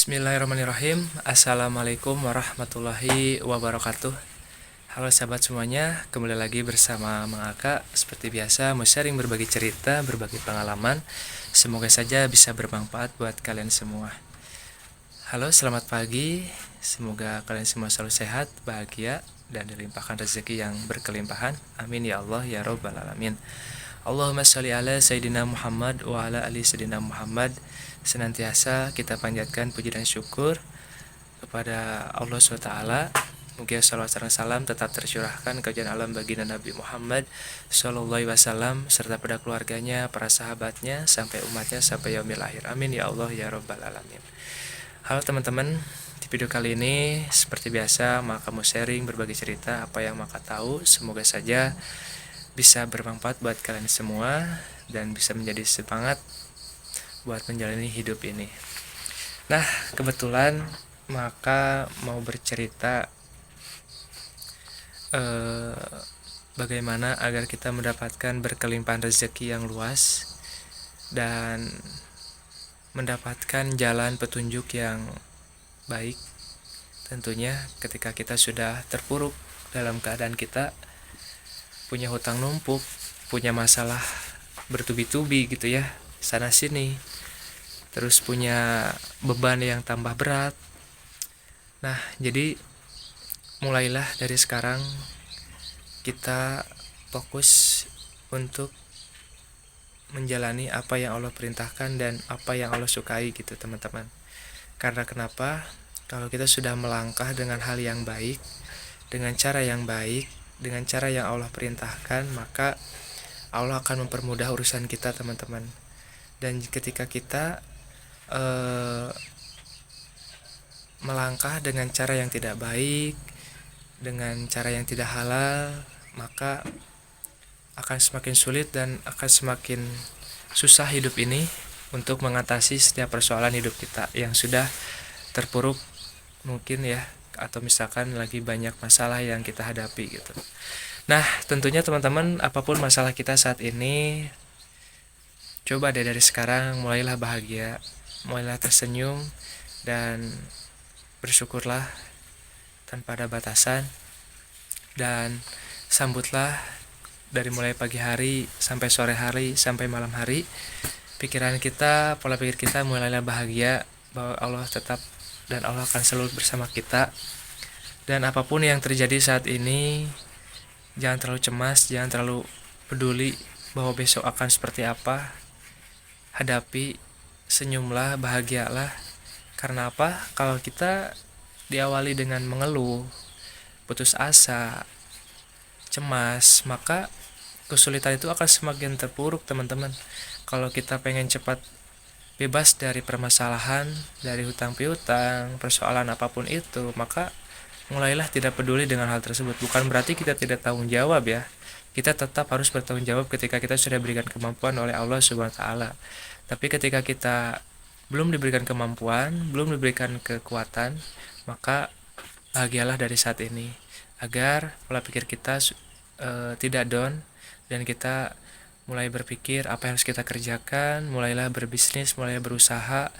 Bismillahirrahmanirrahim. Assalamualaikum warahmatullahi wabarakatuh. Halo sahabat semuanya, kembali lagi bersama Mang Aka. Seperti biasa, mau sharing berbagi cerita, berbagi pengalaman. Semoga saja bisa bermanfaat buat kalian semua. Halo, selamat pagi. Semoga kalian semua selalu sehat, bahagia, dan dilimpahkan rezeki yang berkelimpahan. Amin ya Allah ya Rabbal alamin. Allahumma sholli ala Sayyidina Muhammad wa ala ali Sayyidina Muhammad. Senantiasa kita panjatkan puji dan syukur kepada Allah SWT. Moga salawat serta salam tetap tercurahkan ke jalan alam baginda Nabi Muhammad Sallallahu Alaihi Wasallam serta pada keluarganya, para sahabatnya, sampai umatnya sampai yaumil akhir. Amin ya Allah ya Rabbal alamin. Halo teman-teman, di video kali ini seperti biasa Maka mau sharing berbagi cerita apa yang Maka tahu. Semoga saja bisa bermanfaat buat kalian semua dan bisa menjadi semangat buat menjalani hidup ini. Nah, kebetulan Maka mau bercerita bagaimana agar kita mendapatkan berkelimpahan rezeki yang luas dan mendapatkan jalan petunjuk yang baik. Tentunya ketika kita sudah terpuruk dalam keadaan kita punya hutang numpuk, punya masalah bertubi-tubi gitu ya, sana sini, terus punya beban yang tambah berat. Nah, jadi mulailah dari sekarang kita fokus untuk menjalani apa yang Allah perintahkan dan apa yang Allah sukai gitu teman-teman. Karena kenapa? Kalau kita sudah melangkah dengan hal yang baik, dengan cara yang baik, dengan cara yang Allah perintahkan, maka Allah akan mempermudah urusan kita teman-teman. Dan ketika kita melangkah dengan cara yang tidak baik, dengan cara yang tidak halal, maka akan semakin sulit dan akan semakin susah hidup ini untuk mengatasi setiap persoalan hidup kita yang sudah terpuruk mungkin ya, atau misalkan lagi banyak masalah yang kita hadapi gitu. Nah, tentunya teman-teman, apapun masalah kita saat ini, coba deh dari sekarang mulailah bahagia, mulailah tersenyum dan bersyukurlah tanpa ada batasan, dan sambutlah dari mulai pagi hari sampai sore hari sampai malam hari pikiran kita, pola pikir kita mulailah bahagia bahwa Allah tetap dan Allah akan selalu bersama kita. Dan apapun yang terjadi saat ini, jangan terlalu cemas, jangan terlalu peduli bahwa besok akan seperti apa. Hadapi, senyumlah, bahagialah. Karena apa? Kalau kita diawali dengan mengeluh, putus asa, cemas, maka kesulitan itu akan semakin terpuruk teman-teman. Kalau kita pengen cepat bebas dari permasalahan, dari hutang piutang, persoalan apapun itu, maka mulailah tidak peduli dengan hal tersebut. Bukan berarti kita tidak tanggung jawab ya. Kita tetap harus bertanggung jawab ketika kita sudah diberikan kemampuan oleh Allah Subhanahu wa taala. Tapi ketika kita belum diberikan kemampuan, belum diberikan kekuatan, maka bahagialah dari saat ini agar pola pikir kita tidak down dan kita mulai berpikir apa yang harus kita kerjakan, mulailah berbisnis, mulailah berusaha,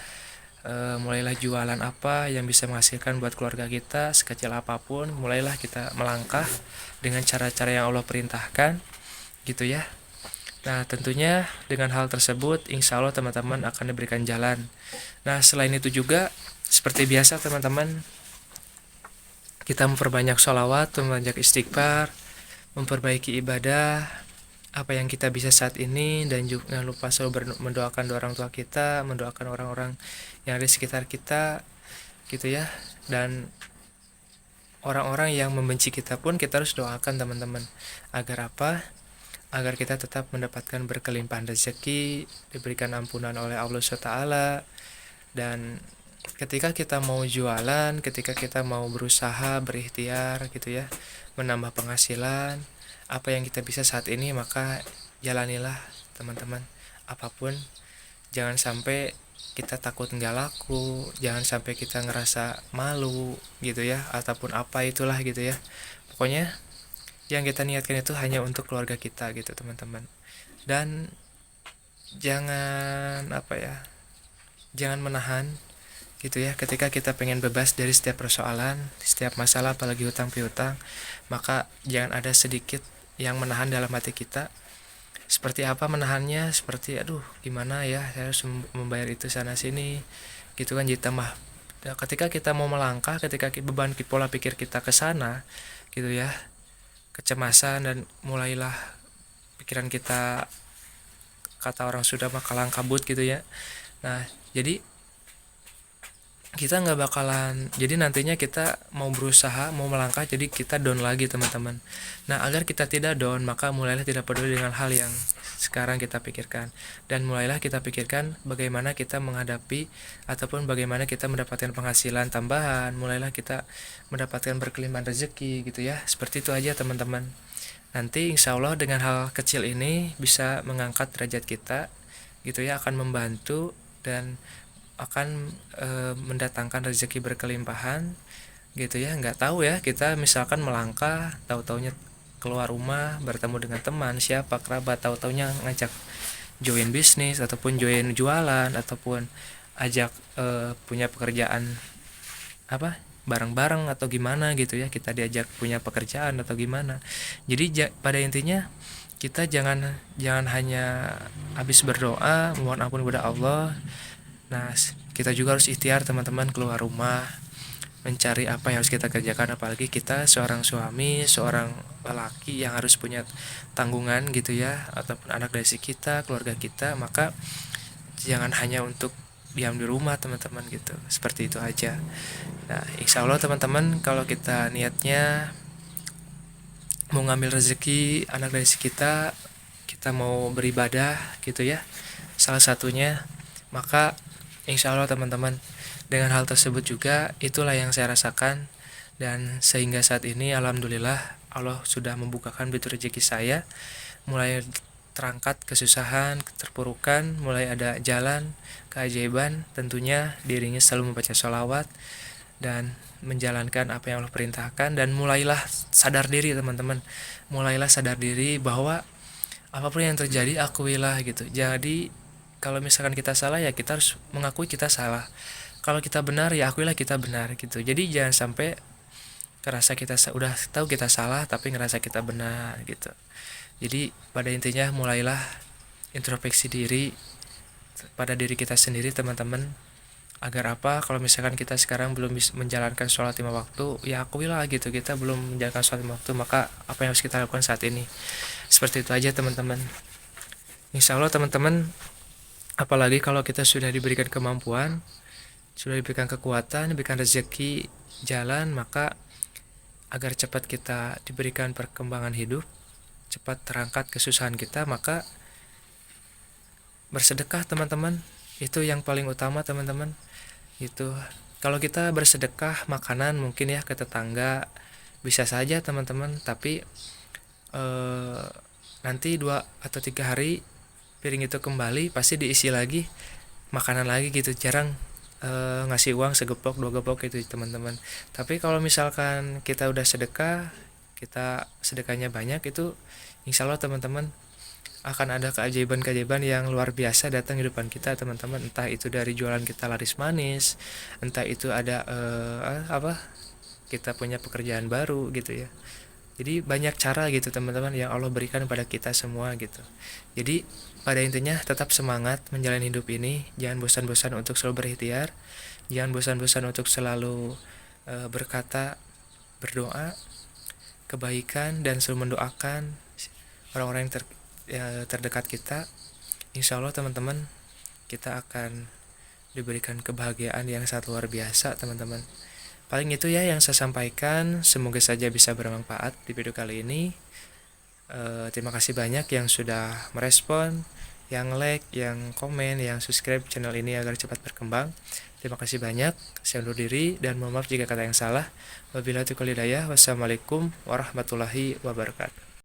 mulailah jualan apa yang bisa menghasilkan buat keluarga kita sekecil apapun. Mulailah kita melangkah dengan cara-cara yang Allah perintahkan gitu ya. Nah, tentunya dengan hal tersebut insya Allah teman-teman akan diberikan jalan. Nah, selain itu juga seperti biasa teman-teman, kita memperbanyak sholawat, memperbanyak istighfar, memperbaiki ibadah apa yang kita bisa saat ini, dan juga jangan lupa selalu mendoakan orang tua kita, mendoakan orang-orang yang ada di sekitar kita gitu ya. Dan orang-orang yang membenci kita pun kita harus doakan teman-teman. Agar apa? Agar kita tetap mendapatkan berkelimpahan rezeki, diberikan ampunan oleh Allah SWT. Dan ketika kita mau jualan, ketika kita mau berusaha, berikhtiar gitu ya, menambah penghasilan apa yang kita bisa saat ini, maka jalanilah teman-teman. Apapun, jangan sampai kita takut nggak laku, jangan sampai kita ngerasa malu gitu ya, ataupun apa itulah gitu ya. Pokoknya yang kita niatkan itu hanya untuk keluarga kita gitu teman-teman. Dan jangan jangan menahan, gitu ya. Ketika kita pengen bebas dari setiap persoalan, setiap masalah, apalagi hutang piutang, maka jangan ada sedikit yang menahan dalam hati kita. Seperti apa menahannya? Seperti aduh gimana ya, saya harus membayar itu sana sini gitu kan. Jadi tambah ketika kita mau melangkah, ketika beban pola pikir kita ke sana gitu ya, kecemasan, dan mulailah pikiran kita, kata orang sudah mah kalang kabut gitu ya. Nah jadi kita nggak bakalan, jadi nantinya kita mau berusaha mau melangkah jadi kita down lagi teman-teman. Nah agar kita tidak down, maka mulailah tidak peduli dengan hal yang sekarang kita pikirkan, dan mulailah kita pikirkan bagaimana kita menghadapi ataupun bagaimana kita mendapatkan penghasilan tambahan, mulailah kita mendapatkan berkelimpahan rezeki gitu ya. Seperti itu aja teman-teman. Nanti insya Allah dengan hal kecil ini bisa mengangkat derajat kita gitu ya, akan membantu dan akan mendatangkan rezeki berkelimpahan gitu ya. Nggak tahu ya, kita misalkan melangkah tahu-taunya keluar rumah bertemu dengan teman siapa kerabat, tahu-taunya ngajak join bisnis ataupun join jualan ataupun ajak punya pekerjaan apa bareng-bareng atau gimana gitu ya, kita diajak punya pekerjaan atau gimana. Jadi pada intinya kita jangan hanya habis berdoa mohon ampun kepada Allah. Nah kita juga harus ikhtiar teman-teman, keluar rumah mencari apa yang harus kita kerjakan, apalagi kita seorang suami, seorang lelaki yang harus punya tanggungan gitu ya, ataupun anak dari kita, keluarga kita, maka jangan hanya untuk diam di rumah teman-teman gitu. Seperti itu aja. Nah insya Allah teman-teman, kalau kita niatnya mau ngambil rezeki anak dari kita, kita mau beribadah gitu ya, salah satunya, maka insya Allah teman-teman, dengan hal tersebut juga itulah yang saya rasakan. Dan sehingga saat ini alhamdulillah Allah sudah membukakan pintu rezeki saya, mulai terangkat kesusahan, keterpurukan, mulai ada jalan keajaiban, tentunya dirinya selalu membaca sholawat dan menjalankan apa yang Allah perintahkan. Dan mulailah sadar diri teman-teman, mulailah sadar diri bahwa apapun yang terjadi akuilah gitu. Jadi kalau misalkan kita salah ya kita harus mengakui kita salah, kalau kita benar ya akuilah kita benar gitu. Jadi jangan sampai ngerasa kita udah tahu kita salah tapi ngerasa kita benar gitu. Jadi pada intinya mulailah introspeksi diri pada diri kita sendiri teman-teman, agar apa, kalau misalkan kita sekarang belum bisa menjalankan sholat 5 waktu ya akuilah gitu, kita belum menjalankan sholat 5 waktu, maka apa yang harus kita lakukan saat ini. Seperti itu aja teman-teman. Insya Allah teman-teman, apalagi kalau kita sudah diberikan kemampuan, sudah diberikan kekuatan, diberikan rezeki jalan, maka agar cepat kita diberikan perkembangan hidup, cepat terangkat kesusahan kita, maka bersedekah teman-teman, itu yang paling utama teman-teman. Itu kalau kita bersedekah makanan mungkin ya ke tetangga bisa saja teman-teman, tapi nanti 2 atau 3 hari piring itu kembali pasti diisi lagi makanan lagi gitu, jarang ngasih uang segepok 2 gepok gitu teman-teman. Tapi kalau misalkan kita udah sedekah, kita sedekahnya banyak, itu insya Allah teman-teman akan ada keajaiban-keajaiban yang luar biasa datang di depan kita teman-teman. Entah itu dari jualan kita laris manis, entah itu ada kita punya pekerjaan baru gitu ya. Jadi banyak cara gitu teman-teman yang Allah berikan pada kita semua gitu. Jadi pada intinya tetap semangat menjalani hidup ini, jangan bosan-bosan untuk selalu berikhtiar, jangan bosan-bosan untuk selalu berkata, berdoa kebaikan, dan selalu mendoakan orang-orang yang terdekat kita. Insya Allah teman-teman, kita akan diberikan kebahagiaan yang sangat luar biasa teman-teman. Paling itu ya yang saya sampaikan, semoga saja bisa bermanfaat di video kali ini. Terima kasih banyak yang sudah merespon, yang like, yang komen, yang subscribe channel ini agar cepat berkembang. Terima kasih banyak. Saya undur diri dan mohon maaf jika kata yang salah. Wabillahi taufiq wal hidayah. Wassalamualaikum warahmatullahi wabarakatuh.